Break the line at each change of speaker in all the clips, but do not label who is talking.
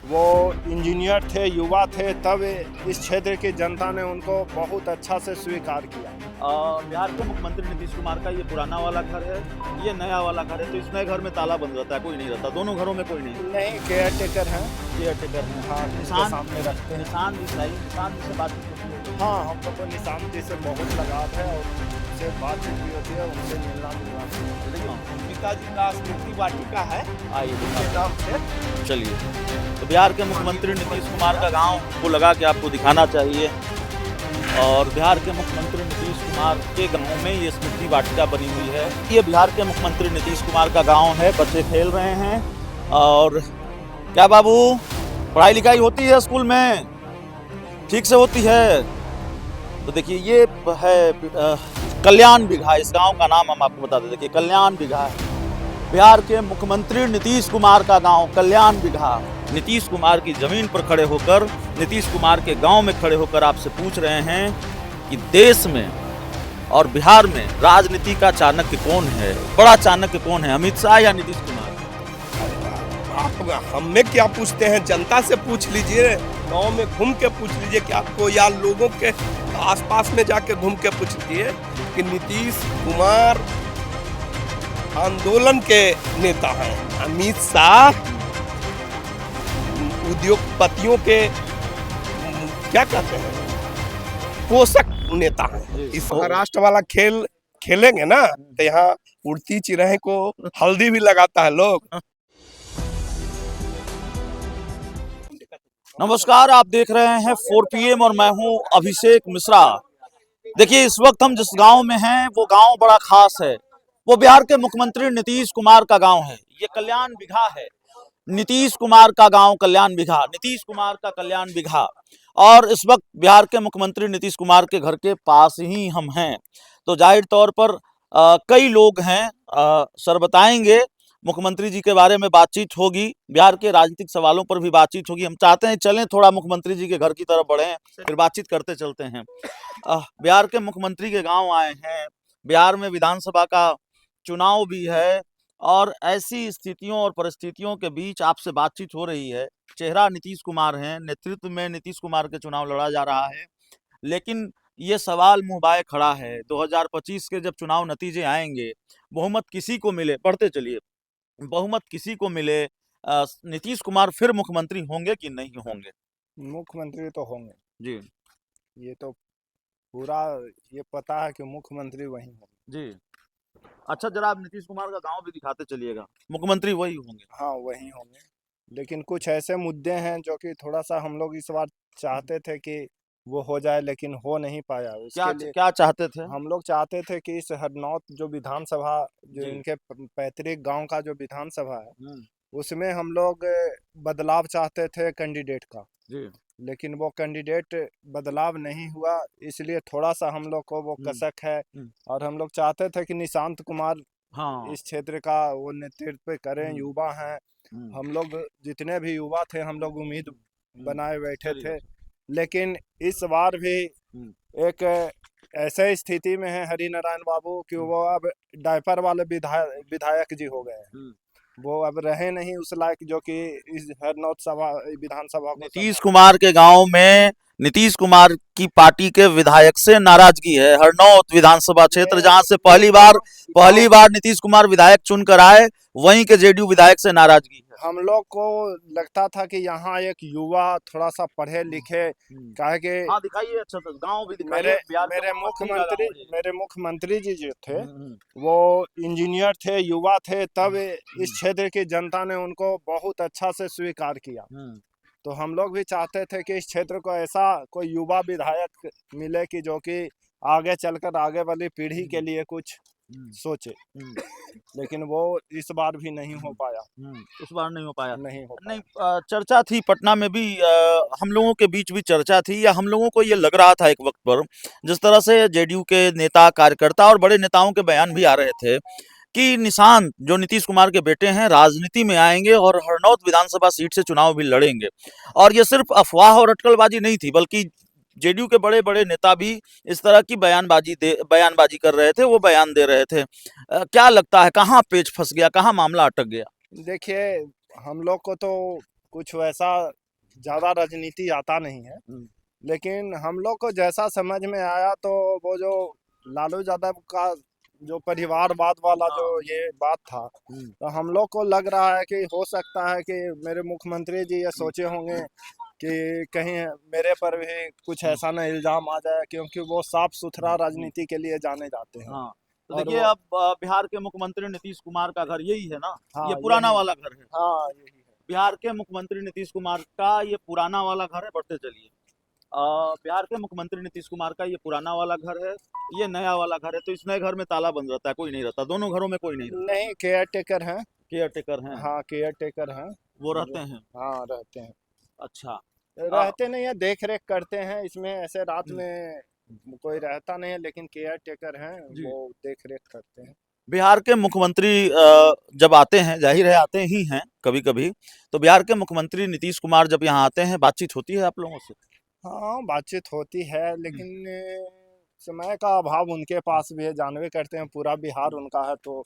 वो इंजीनियर थे, युवा थे, तब इस क्षेत्र की जनता ने उनको बहुत अच्छा से स्वीकार किया।
बिहार के मुख्यमंत्री नीतीश कुमार का ये पुराना वाला घर है, ये नया वाला घर है, तो इस नए घर में ताला बंद रहता है, कोई नहीं रहता, दोनों घरों में कोई नहीं।
नहीं, केयर टेकर हैं।
केयर टेकर है।
हाँ,
निशान
सामने रखते हैं।
निशान जी सही, निशान जी से बातचीत होती है।
हाँ, हम लोग को निशान जी से बहुत लगाव है और उनसे बातचीत भी होती है, उनसे मिलना जुलना भी होता है।
पिताजी का स्मृति वाटिका है,
आइए
उनके नाम से।
चलिए, तो बिहार के मुख्यमंत्री नीतीश कुमार का गांव को लगा कि आपको दिखाना चाहिए, और बिहार के मुख्यमंत्री नीतीश कुमार के गांव में ये स्मृति वाटिका बनी हुई है। ये बिहार के मुख्यमंत्री नीतीश कुमार का गांव है, बच्चे खेल रहे हैं। और क्या बाबू, पढ़ाई लिखाई होती है स्कूल में, ठीक से होती है? तो देखिए, ये है कल्याण बिघा, इस गांव का नाम हम आपको बता दें। देखिए, कल्याण बिघा है बिहार के मुख्यमंत्री नीतीश कुमार का गांव, कल्याण बिघा। नीतीश कुमार की जमीन पर खड़े होकर, नीतीश कुमार के गांव में खड़े होकर आपसे पूछ रहे हैं कि देश में और बिहार में राजनीति का चाणक्य कौन है, बड़ा चाणक्य कौन है, अमित शाह या नीतीश कुमार?
आप हमें क्या पूछते हैं, जनता से पूछ लीजिए, गांव में घूम के पूछ लीजिए कि आपको, या लोगों के आसपास में जाके घूम के पूछ लीजिए कि नीतीश कुमार आंदोलन के नेता हैं, अमित शाह उद्योगपतियों के क्या कहते हैं, पोषक नेता हैं। इस महाराष्ट्र वाला खेल खेलेंगे ना, तो यहाँ उड़ती चिरहे को हल्दी भी लगाता है लोग।
नमस्कार, आप देख रहे हैं 4 PM और मैं हूं अभिषेक मिश्रा। देखिए, इस वक्त हम जिस गांव में हैं वो गांव बड़ा खास है। वो बिहार के मुख्यमंत्री नीतीश कुमार का गांव है। ये कल्याण बिघा है, नीतीश कुमार का गांव कल्याण बिघा, नीतीश कुमार का कल्याण बिघा। और इस वक्त बिहार के मुख्यमंत्री नीतीश कुमार के घर के पास ही हम हैं। तो जाहिर तौर पर कई लोग हैं, सर बताएंगे, मुख्यमंत्री जी के बारे में बातचीत होगी, बिहार के राजनीतिक सवालों पर भी बातचीत होगी। हम चाहते हैं चलें थोड़ा मुख्यमंत्री जी के घर की तरफ बढ़ें, फिर बातचीत करते चलते हैं। बिहार के मुख्यमंत्री के गांव आए हैं। बिहार में विधानसभा का चुनाव भी है, और ऐसी स्थितियों और परिस्थितियों के बीच आपसे बातचीत हो रही है। चेहरा नीतीश कुमार हैं, नेतृत्व में नीतीश कुमार के चुनाव लड़ा जा रहा है, लेकिन ये सवाल मुंह बाए खड़ा है, 2025 के जब चुनाव नतीजे आएंगे, बहुमत किसी को मिले, पढ़ते चलिए, बहुमत किसी को मिले, नीतीश कुमार फिर मुख्यमंत्री होंगे कि नहीं होंगे?
मुख्यमंत्री तो होंगे
जी
ये तो पूरा ये पता है कि मुख्यमंत्री वही होंगे।
जी। अच्छा, जरा आप नीतीश कुमार का गांव भी दिखाते चलिएगा, मुख्यमंत्री वही होंगे?
हाँ, वही होंगे, लेकिन कुछ ऐसे मुद्दे हैं जो कि थोड़ा सा हम लोग इस बार चाहते थे कि वो हो जाए, लेकिन हो नहीं पाया।
क्या
उसके लिए
क्या चाहते थे?
हम लोग चाहते थे कि इस हरनौत जो विधानसभा, जो
जी।
इनके पैतृक गांव का जो विधानसभा है,
हम्म,
उसमें हम लोग बदलाव चाहते थे कैंडिडेट का,
जी।
लेकिन वो कैंडिडेट बदलाव नहीं हुआ, इसलिए थोड़ा सा हम लोग को वो कसक है। और हम लोग चाहते थे कि निशांत कुमार
हाँ।
इस क्षेत्र का वो नेतृत्व करें, युवा हैं। हम लोग जितने भी युवा थे, हम लोग उम्मीद बनाए बैठे थे, लेकिन इस बार भी एक ऐसे स्थिति में है हरि नारायण बाबू कि वो अब डायपर वाले विधायक जी हो गए हैं। वो अब रहे नहीं उस लायक जो कि इस हरनौत सभा विधानसभा को
नीतीश कुमार के गांव में नीतीश कुमार की पार्टी के विधायक से नाराजगी है। हरनौत विधानसभा क्षेत्र, जहां से पहली बार नीतीश कुमार विधायक चुनकर आए, वहीं के जेडीयू विधायक से नाराजगी है।
हम लोग को लगता था कि यहाँ एक युवा थोड़ा सा पढ़े लिखे, काहे के
हाँ, दिखाइए, अच्छा तो गांव भी दिखाइए।
मेरे मुख्यमंत्री जी जो थे वो इंजीनियर थे, युवा थे, तब इस क्षेत्र की जनता ने उनको बहुत अच्छा से स्वीकार किया। तो हम लोग भी चाहते थे कि इस क्षेत्र को ऐसा कोई युवा विधायक मिले कि जो कि आगे चलकर आगे वाली पीढ़ी के लिए कुछ सोचे, लेकिन वो इस बार भी नहीं हो पाया।
इस बार नहीं हो पाया।
नहीं,
चर्चा थी पटना में भी, हम लोगों के बीच भी चर्चा थी, या हम लोगों को ये लग रहा था एक वक्त पर, जिस तरह से जेडीयू के नेता, कार्यकर्ता और बड़े नेताओं के बयान भी आ रहे थे कि निशांत जो नीतीश कुमार के बेटे हैं राजनीति में आएंगे और हरनौत विधानसभा सीट से चुनाव भी लड़ेंगे। और ये सिर्फ अफवाह और अटकलबाजी नहीं थी, बल्कि जेडीयू के बड़े बड़े नेता भी इस तरह की बयानबाजी कर रहे थे, वो बयान दे रहे थे। क्या लगता है, कहाँ पेच फंस गया, कहाँ मामला अटक गया?
देखिए, हम लोग को तो कुछ वैसा ज्यादा राजनीति आता नहीं है, लेकिन हम लोग को जैसा समझ में आया तो वो जो लालू यादव का जो परिवारवाद वाला जो ये बात था, तो हम लोग को लग रहा है कि हो सकता है कि मेरे मुख्यमंत्री जी ये सोचे होंगे कि कहीं मेरे पर भी कुछ ऐसा ना इल्जाम आ जाए, क्योंकि वो साफ सुथरा राजनीति के लिए जाने जाते हैं।
हाँ, तो
और
देखिए
वो-
अब बिहार के मुख्यमंत्री नीतीश कुमार का घर यही है ना,
हाँ,
ये पुराना
यही-
वाला घर है।
हाँ यही है।
बिहार के मुख्यमंत्री नीतीश कुमार का ये पुराना वाला घर है। बढ़ते चलिए, बिहार के मुख्यमंत्री नीतीश कुमार का ये पुराना वाला घर है, ये नया वाला घर है। तो इस नए घर में ताला बंद रहता है, कोई नहीं रहता, दोनों घरों में कोई नहीं रहता।
नहीं, केयर टेकर हैं।
केयर टेकर हैं,
हाँ, केयर टेकर हैं।
वो रहते हैं।
हाँ, रहते हैं।
अच्छा,
रहते नहीं है, देख रेख करते हैं। इसमें ऐसे रात
हम्म।
में कोई रहता नहीं है, लेकिन केयर टेकर हैं,
जी।
वो देख रेख करते हैं।
बिहार के मुख्यमंत्री जब आते हैं, जाहिर है आते ही हैं कभी कभी, तो बिहार के मुख्यमंत्री नीतीश कुमार जब यहाँ आते हैं, बातचीत होती है आप लोगों से?
हाँ, बातचीत होती है, लेकिन समय का अभाव उनके पास भी है। जानवे करते हैं पूरा बिहार उनका है, तो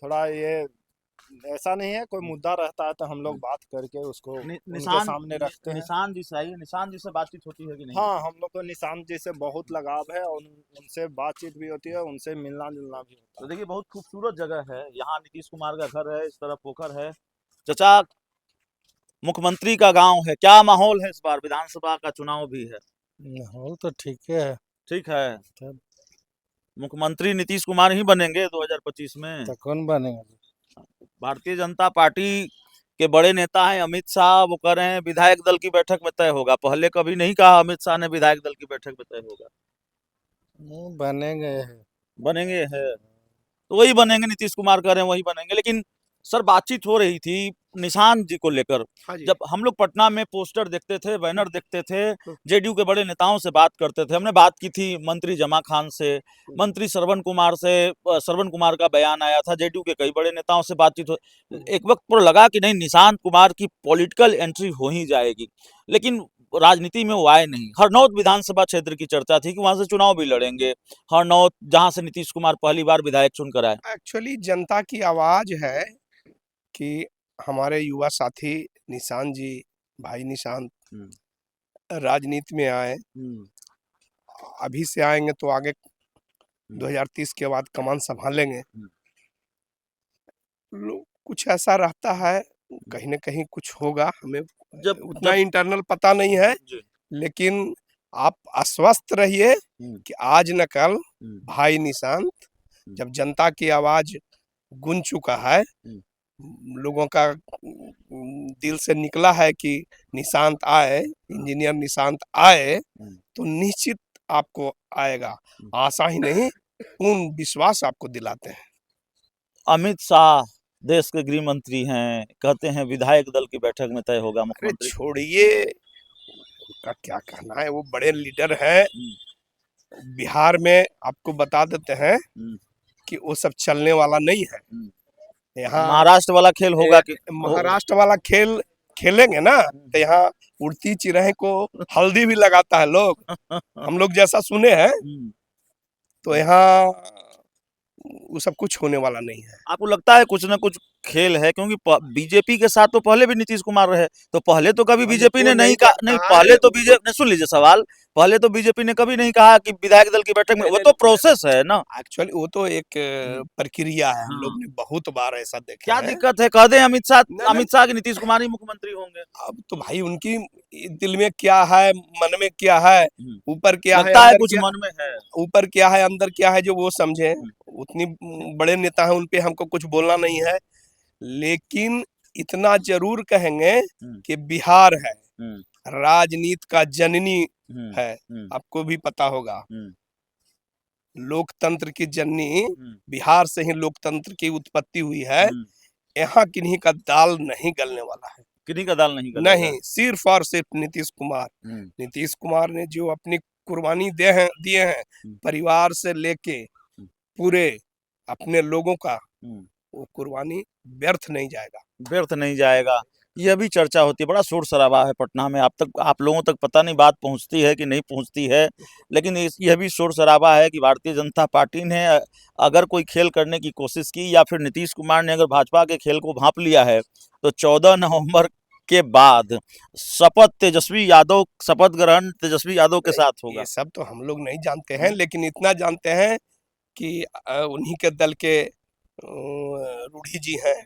थोड़ा ये ऐसा नहीं है। कोई मुद्दा रहता है तो हम लोग बात करके उसको उनके सामने रखते हैं।
निशान जी से आइए, निशान जी से बातचीत होती है कि नहीं?
हाँ, हम लोग को निशांत जी से बहुत लगाव है और उनसे बातचीत भी होती है, उनसे मिलना जुलना भी होता
तो
है।
देखिए, बहुत खूबसूरत जगह है, यहाँ नीतीश कुमार का घर है, इस तरफ पोखर है। चचा, मुख्यमंत्री का गांव है, क्या माहौल है? इस बार विधानसभा का चुनाव भी है।
माहौल तो ठीक है।
ठीक है,
तब
मुख्यमंत्री नीतीश कुमार ही बनेंगे 2025 में।
तो कौन बनेगा?
भारतीय जनता पार्टी के बड़े नेता हैं अमित शाह, वो कह रहे हैं विधायक दल की बैठक में तय होगा। पहले कभी नहीं कहा अमित शाह ने विधायक दल की बैठक में तय होगा।
बनेंगे।
बनेंगे है, तो वही बनेंगे, नीतीश कुमार कह रहे हैं वही बनेंगे। लेकिन सर, बातचीत हो रही थी निशांत जी को लेकर।
हाँ जी।
जब हम लोग पटना में पोस्टर देखते थे, बैनर देखते थे, जेडीयू के बड़े नेताओं से बात करते थे। हमने बात की थी मंत्री जमा खान से, मंत्री श्रवण कुमार से। श्रवण कुमार का बयान आया था, जेडीयू के कई बड़े नेताओं से बातचीत हो। एक वक्त पर लगा कि नहीं, निशांत कुमार की पॉलिटिकल एंट्री हो ही जाएगी, लेकिन राजनीति में वो आए नहीं। हरनौत विधानसभा क्षेत्र की चर्चा थी कि वहां से चुनाव भी लड़ेंगे। हरनौत, जहां से नीतीश कुमार पहली बार विधायक चुनकर आए।
एक्चुअली जनता की आवाज है कि हमारे युवा साथी निशांत जी, भाई निशांत, राजनीति में आए। अभी से आएंगे तो आगे 2030 के बाद कमान संभालेंगे। कुछ ऐसा रहता है, कहीं ना कहीं कुछ होगा। हमें उतना इंटरनल पता नहीं है, लेकिन आप आश्वस्त रहिए कि आज न कल भाई निशांत, जब जनता की आवाज गूंज चुका है, लोगों का दिल से निकला है कि निशांत आए, इंजीनियर निशांत आए, तो निश्चित आपको आएगा। आशा ही नहीं, पूर्ण विश्वास आपको दिलाते हैं।
अमित शाह देश के गृह मंत्री हैं, कहते हैं विधायक दल की बैठक में तय होगा
अरे
मुख्यमंत्री।
छोड़िए, उनका क्या कहना है, वो बड़े लीडर हैं। बिहार में आपको बता देते हैं कि वो सब चलने वाला नहीं है। यहाँ
महाराष्ट्र वाला खेल होगा कि
महाराष्ट्र वाला खेल खेलेंगे ना, तो यहाँ उड़ती चिरहे को हल्दी भी लगाता है लोग, हम लोग जैसा सुने हैं। तो यहाँ वो सब कुछ होने वाला नहीं है।
आपको लगता है कुछ ना कुछ खेल है? क्योंकि बीजेपी के साथ तो पहले भी नीतीश कुमार रहे, तो पहले तो कभी बीजेपी ने नहीं कहा, नहीं पहले तो बीजेपी ने, सुन लीजिए सवाल, पहले तो बीजेपी ने कभी नहीं कहा कि विधायक दल की बैठक में, वो तो प्रोसेस है ना।
एक्चुअली वो तो एक प्रक्रिया है, हम लोग ने बहुत बार ऐसा देखा
क्या
है।
दिक्कत है? कह दें अमित
नहीं।
शाह की नीतीश कुमार ही मुख्यमंत्री होंगे।
अब तो भाई उनकी दिल में क्या है, मन में क्या है, ऊपर क्या है,
लगता है कुछ मन में है,
ऊपर क्या है, अंदर क्या है, जो वो समझे। उतनी बड़े नेता हैं, उनपे हमको कुछ बोलना नहीं है, लेकिन इतना जरूर कहेंगे कि बिहार है, राजनीति का जननी है। आपको भी पता होगा, लोकतंत्र की जननी बिहार से ही लोकतंत्र की उत्पत्ति हुई है। यहाँ किन्हीं का दाल नहीं गलने वाला है,
किन्हीं का दाल नहीं गलेगा।
नहीं, सिर्फ और सिर्फ नीतीश कुमार। नीतीश कुमार ने जो अपनी कुर्बानी दिए हैं, परिवार से लेके पूरे अपने लोगों का, वो कुर्बानी व्यर्थ नहीं जाएगा,
व्यर्थ नहीं जाएगा। यह भी चर्चा होती है, बड़ा शोर शराबा है पटना में। आप लोगों तक पता नहीं बात पहुंचती है कि नहीं पहुंचती है, लेकिन यह भी शोर शराबा है कि भारतीय जनता पार्टी ने अगर कोई खेल करने की कोशिश की, या फिर नीतीश कुमार ने अगर भाजपा के खेल को भांप लिया है, तो 14 नवंबर के बाद शपथ ग्रहण तेजस्वी यादव के साथ होगा?
ये सब तो हम लोग नहीं जानते हैं, लेकिन इतना जानते हैं कि उन्हीं के दल के रूढ़ी जी हैं,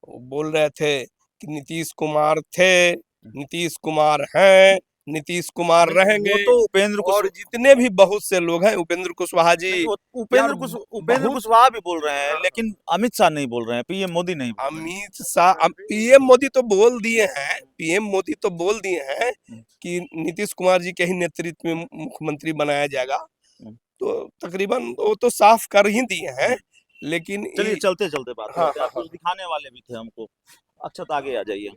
वो बोल रहे थे कि नीतीश कुमार थे, नीतीश कुमार हैं, नीतीश कुमार रहेंगे।
वो तो उपेंद्र
और जितने भी बहुत से लोग हैं, उपेंद्र कुशवाहा जी,
उपेंद्र
बहुत-
कुशवाहा भी बोल रहे हैं, लेकिन अमित शाह नहीं बोल रहे हैं, पीएम मोदी नहीं बोल रहे हैं।
अमित शाह, पीएम मोदी तो बोल दिए हैं, पीएम मोदी तो बोल दिए हैं कि नीतीश कुमार जी के ही नेतृत्व में मुख्यमंत्री बनाया जाएगा। तो तकरीबन वो तो साफ कर ही दिए हैं, लेकिन
चलिए चलते चलते बात
हाँ,
करते हैं।
हाँ,
आप कुछ दिखाने वाले भी थे हमको। अच्छा, तो आगे आ जाइए।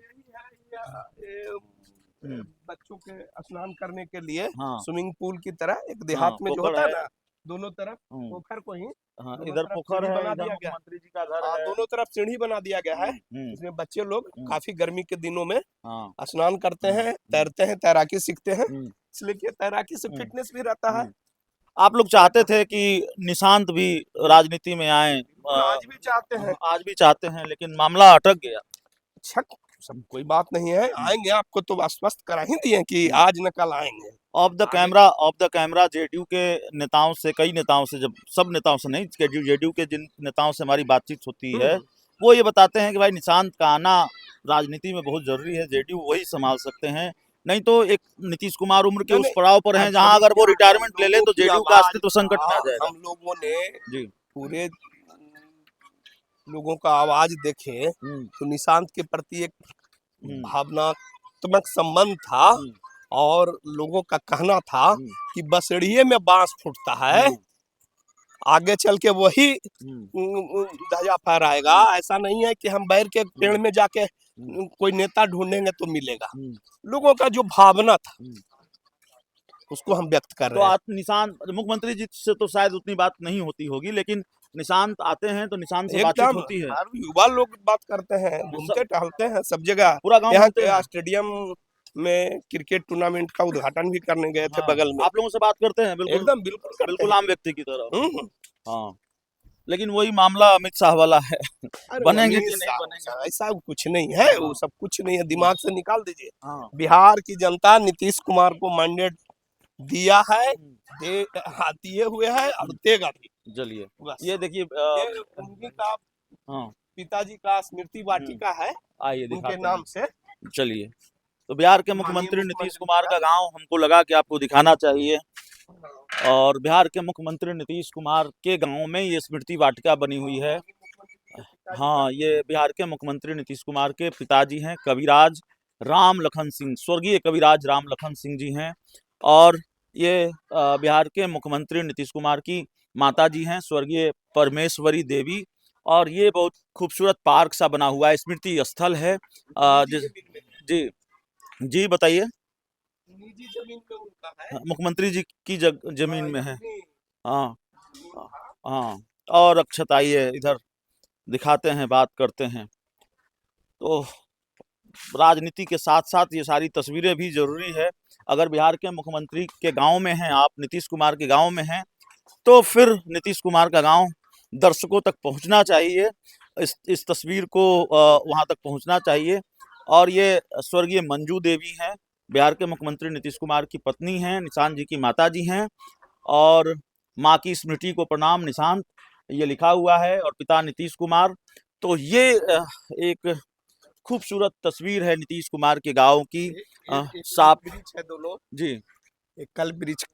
बच्चों के स्नान करने के लिए
हाँ।
स्विमिंग पूल की तरह एक देहात में जो
पोखर
होता है
है।
ना, दोनों तरफ पोखर को ही
हाँ,
दोनों
इधर
तरफ
पोखर
सीढ़ी
है,
बना
इधर
दिया गया।
मुख्यमंत्री जी का घर
हाँ,
है।
दोनों तरफ सीढ़ी बना दिया गया है। इसमें बच्चे लोग काफी गर्मी के दिनों में
हाँ।
स्नान करते हैं, तैरते हैं, तैराकी सीखते हैं,
हम्म।
इसलिए कि तैराकी से फिटनेस भी रहता है।
आप लोग चाहते थे कि निशांत भी राजनीति में आए,
आज भी चाहते हैं,
आज भी चाहते हैं, लेकिन मामला अटक गया।
शक सब कोई बात नहीं है, आएंगे, आपको तो आश्वस्त करा ही दिए कि आज न कल आएंगे।
ऑफ द कैमरा जेडीयू के नेताओं से, कई नेताओं से, जब सब नेताओं से नहीं, जेडीयू के जिन नेताओं से हमारी बातचीत होती है, वो ये बताते हैं कि भाई निशांत का आना राजनीति में बहुत जरूरी है, जेडीयू वही संभाल सकते हैं, नहीं तो एक नीतीश कुमार उम्र के उस पड़ाव पर हैं जहां अगर वो रिटायरमेंट ले ले तो जेडीयू का अस्तित्व संकट में आ जाएगा।
हम लोगों ने
जी
पूरे लोगों का आवाज देखे तो निशांत के प्रति एक भावनात्मक संबंध था, और लोगों का कहना था कि बसड़िए में बांस फूटता है, आगे चल के वही ध्वजा फहराएगा। ऐसा नहीं है कि हम बैर के पेड़ में जाके कोई नेता ढूंढेंगे तो मिलेगा। लोगों का जो भावना था उसको हम व्यक्त कर रहे हैं।
तो निशांत मुख्यमंत्री जी से तो शायद उतनी बात नहीं होती होगी, लेकिन निशांत आते हैं तो निशांत से बातचीत
एकदम
होती है।
युवा लोग बात करते हैं, घूमते टहलते हैं सब जगह।
पूरा गांव
यहाँ
घूमते
के
हैं।
स्टेडियम में क्रिकेट टूर्नामेंट का उद्घाटन भी करने गए थे बगल में।
आप लोगों से बात करते हैं? बिल्कुल
एकदम बिल्कुल करते
बिल्कुल
हैं।
आम व्यक्ति की तरह। हाँ, लेकिन वही मामला अमित शाह वाला है, बनेंगे कि नहीं बनेंगे?
ऐसा कुछ नहीं है, वो सब कुछ नहीं है, दिमाग से निकाल दीजिए।
हाँ।
बिहार की जनता नीतीश कुमार को मैंडेट दिया है, दिए हुए है और देगा भी।
चलिए,
बस।
ये देखिए,
उन्हीं का
हाँ,
पिताजी का स्मृति वाटिका है,
आइए
उनके
दिखाते
नाम से।
हैं। चलिए, तो बिहार के मुख्यमंत्री नीतीश कुमार का गांव हमको लगा कि आपको दिखाना चाहिए, और बिहार के मुख्यमंत्री नीतीश कुमार के गांव में ये स्मृति वाटिका बनी हुई है। हाँ, ये बिहार के मुख्यमंत्री नीतीश कुमार के पिताजी हैं, कविराज राम लखन सिंह, स्वर्गीय कविराज राम लखन सिंह जी हैं, और ये बिहार के मुख्यमंत्री नीतीश कुमार की माता जी हैं, स्वर्गीय परमेश्वरी देवी, और ये बहुत खूबसूरत पार्क सा बना हुआ है, स्मृति स्थल है। जी जी बताइए।
निजी जमीन पे उनका है,
मुख्यमंत्री जी की जमीन में है। हाँ हाँ, और अक्षत आइए इधर दिखाते हैं, बात करते हैं। तो राजनीति के साथ साथ ये सारी तस्वीरें भी जरूरी है। अगर बिहार के मुख्यमंत्री के गांव में हैं आप, नीतीश कुमार के गांव में हैं, तो फिर नीतीश कुमार का गांव दर्शकों तक पहुंचना चाहिए, इस तस्वीर को वहां तक पहुंचना चाहिए। और ये स्वर्गीय मंजू देवी हैं, बिहार के मुख्यमंत्री नीतीश कुमार की पत्नी हैं, निशांत जी की माता जी हैं, और माँ की स्मृति को प्रणाम निशांत, ये लिखा हुआ है, और पिता नीतीश कुमार। तो ये एक खूबसूरत तस्वीर है नीतीश कुमार के गांव की। साफ
वृक्ष है दोनों
जी,
एक कल वृक्ष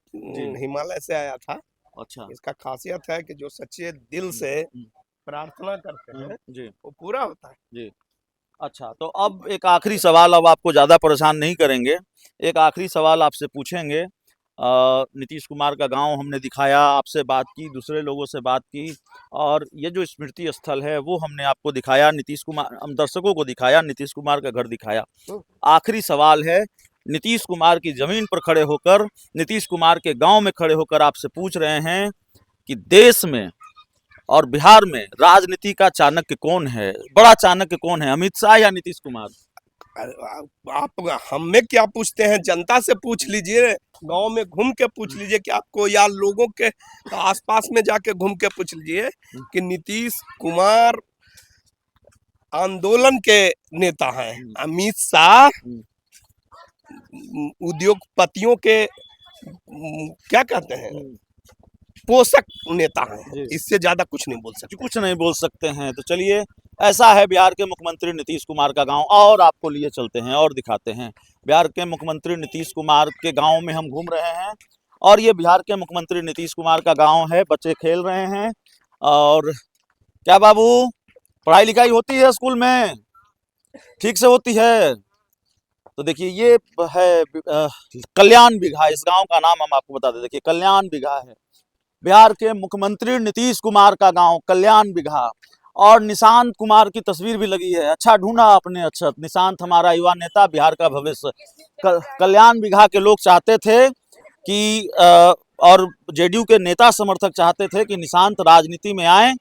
हिमालय से आया था।
अच्छा,
इसका खासियत है कि जो सच्चे दिल से प्रार्थना करते हैं
जी,
वो पूरा होता है।
जी। अच्छा, तो अब एक आखिरी सवाल, अब आपको ज़्यादा परेशान नहीं करेंगे, एक आखिरी सवाल आपसे पूछेंगे। नीतीश कुमार का गांव हमने दिखाया, आपसे बात की, दूसरे लोगों से बात की, और ये जो स्मृति स्थल है वो हमने आपको दिखाया, नीतीश कुमार, हम दर्शकों को दिखाया, नीतीश कुमार का घर दिखाया। आखिरी सवाल है, नीतीश कुमार की ज़मीन पर खड़े होकर, नीतीश कुमार के गांव में खड़े होकर आपसे पूछ रहे हैं कि देश में और बिहार में राजनीति का चाणक्य कौन है, बड़ा चाणक्य कौन है, अमित शाह या नीतीश कुमार?
आप हमें क्या पूछते हैं, जनता से पूछ लीजिए, गांव में घूम के पूछ लीजिए कि आपको, या लोगों के आसपास में जाके घूम के पूछ लीजिए कि नीतीश कुमार आंदोलन के नेता हैं। अमित शाह उद्योगपतियों के क्या कहते हैं, पोषक नेता हैं। इससे ज्यादा कुछ नहीं बोल सकते।
कुछ नहीं बोल सकते हैं। तो चलिए, ऐसा है बिहार के मुख्यमंत्री नीतीश कुमार का गांव, और आपको लिए चलते हैं और दिखाते हैं। बिहार के मुख्यमंत्री नीतीश कुमार के गांव में हम घूम रहे हैं, और ये बिहार के मुख्यमंत्री नीतीश कुमार का गांव है। बच्चे खेल रहे हैं। और क्या बाबू, पढ़ाई लिखाई होती है स्कूल में? ठीक से होती है? तो देखिए, ये है कल्याण बिघा। इस गांव का नाम हम आपको बता दें। देखिए, कल्याण बिघा है बिहार के मुख्यमंत्री नीतीश कुमार का गांव, कल्याण बिघा। और निशांत कुमार की तस्वीर भी लगी है। अच्छा ढूंढा आपने, अच्छा। निशांत हमारा युवा नेता, बिहार का भविष्य। कल्याण बिघा के लोग चाहते थे कि और जेडीयू के नेता समर्थक चाहते थे कि निशांत राजनीति में आए,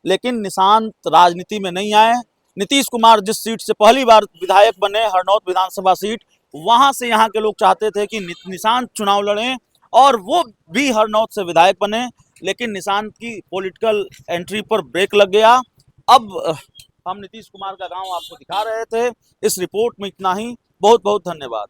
लेकिन निशांत राजनीति में नहीं आए। नीतीश कुमार जिस सीट से पहली बार विधायक बने, हरनौत विधानसभा सीट, वहां से यहाँ के लोग चाहते थे कि निशांत चुनाव लड़ें, और वो भी हरनौत से विधायक बने। लेकिन निशांत की पॉलिटिकल एंट्री पर ब्रेक लग गया। अब हम नीतीश कुमार का गांव आपको दिखा रहे थे। इस रिपोर्ट में इतना ही। बहुत बहुत धन्यवाद।